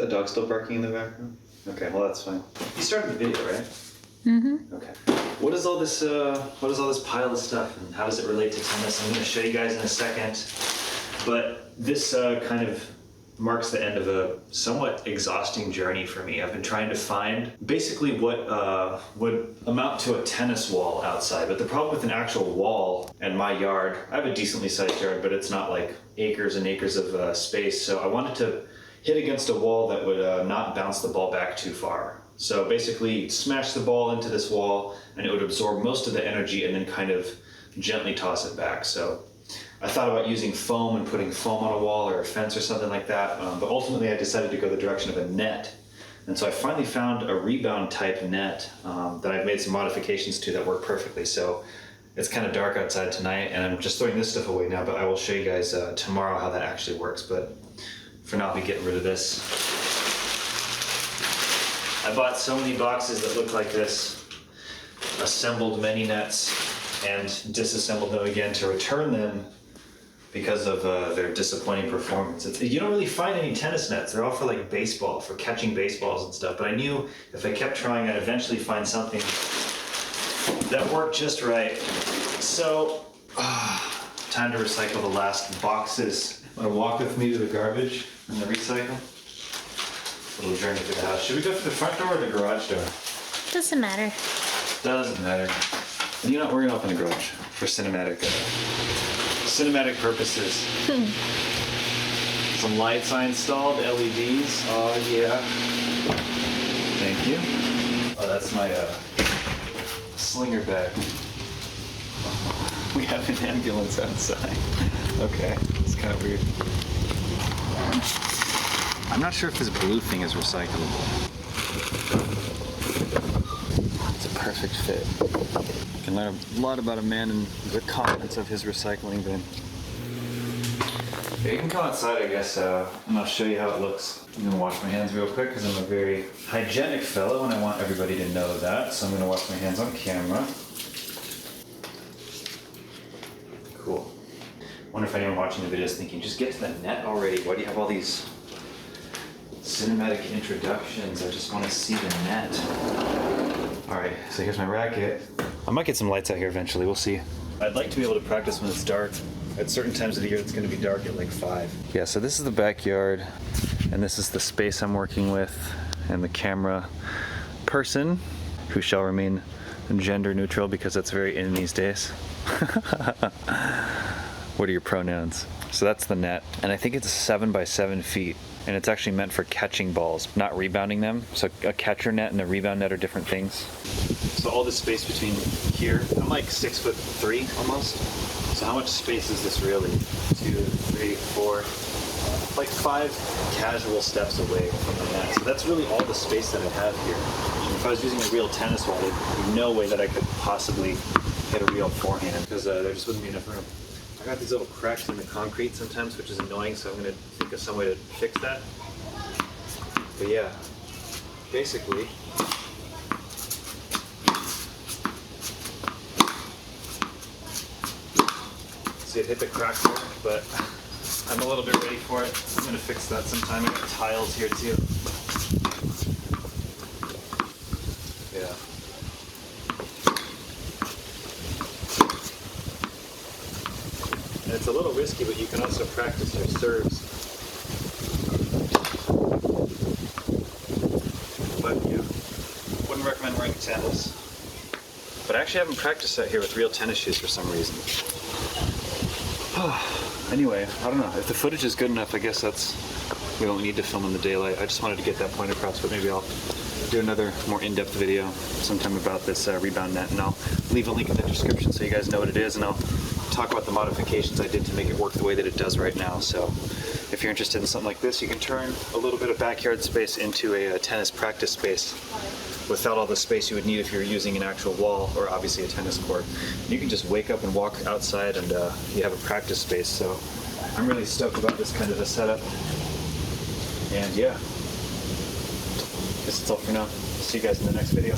that dog still barking in the background? Okay, well that's fine. You started the video, right? Mm-hmm. Okay. What is all this pile of stuff, and how does it relate to tennis? I'm going to show you guys in a second. But this kind of marks the end of a somewhat exhausting journey for me. I've been trying to find basically what would amount to a tennis wall outside. But the problem with an actual wall and my yard, I have a decently sized yard, but it's not like acres and acres of space. So I wanted to hit against a wall that would not bounce the ball back too far. So basically smash the ball into this wall and it would absorb most of the energy and then kind of gently toss it back. So I thought about using foam and putting foam on a wall or a fence or something like that, but ultimately I decided to go the direction of a net. And so I finally found a rebound type net that I've made some modifications to that work perfectly. So it's kind of dark outside tonight and I'm just throwing this stuff away now, but I will show you guys tomorrow how that actually works. But for now, I'll be getting rid of this. I bought so many boxes that look like this, assembled many nets and disassembled them again to return them because of their disappointing performance. You don't really find any tennis nets. They're all for like baseball, for catching baseballs and stuff. But I knew if I kept trying, I'd eventually find something that worked just right. So, time to recycle the last boxes. Want to walk with me to the garbage and the recycle? Little journey through the house. Should we go through the front door or the garage door? Doesn't matter. Doesn't matter. You know what? We're gonna open the garage for cinematic purposes. Some lights I installed, LEDs. Oh yeah. Thank you. Oh, that's my slinger bag. We have an ambulance outside. Okay, it's kind of weird. I'm not sure if this blue thing is recyclable. It's a perfect fit. You can learn a lot about a man and the contents of his recycling bin. Yeah, you can come outside, I guess, and I'll show you how it looks. I'm gonna wash my hands real quick because I'm a very hygienic fellow and I want everybody to know that. So I'm gonna wash my hands on camera. Cool. Wonder if anyone watching the video is thinking, just get to the net already. Why do you have all these cinematic introductions? I just want to see the net. Alright, so here's my racket. I might get some lights out here eventually, we'll see. I'd like to be able to practice when it's dark. At certain times of the year it's going to be dark at like 5. Yeah, so this is the backyard, and this is the space I'm working with, and the camera person, who shall remain gender neutral because that's very in these days. What are your pronouns? So that's the net, and I think it's 7 by 7 feet. And it's actually meant for catching balls, not rebounding them. So a catcher net and a rebound net are different things. So all this space between here, I'm like 6'3" almost. So how much space is this really? 2, 3, 4, like 5 casual steps away from the net. So that's really all the space that I have here. And if I was using a real tennis ball, there'd be no way that I could possibly hit a real forehand because there just wouldn't be enough room. I got these little cracks in the concrete sometimes, which is annoying, so I'm going to think of some way to fix that. But yeah, basically, see it hit the crack there, but I'm a little bit ready for it. I'm going to fix that sometime. I got tiles here too. Yeah. And it's a little risky, but you can also practice your serves. But you wouldn't recommend wearing sandals. But I actually haven't practiced that here with real tennis shoes for some reason. Anyway, I don't know. If the footage is good enough, I guess we don't need to film in the daylight. I just wanted to get that point across, but maybe I'll do another more in-depth video sometime about this rebound net, and I'll leave a link in the description so you guys know what it is, and I'll talk about the modifications I did to make it work the way that it does right now. So if you're interested in something like this, you can turn a little bit of backyard space into a tennis practice space without all the space you would need if you were using an actual wall or obviously a tennis court. You can just wake up and walk outside and you have a practice space. So I'm really stoked about this kind of a setup. And yeah, I guess that's all for now. See you guys in the next video.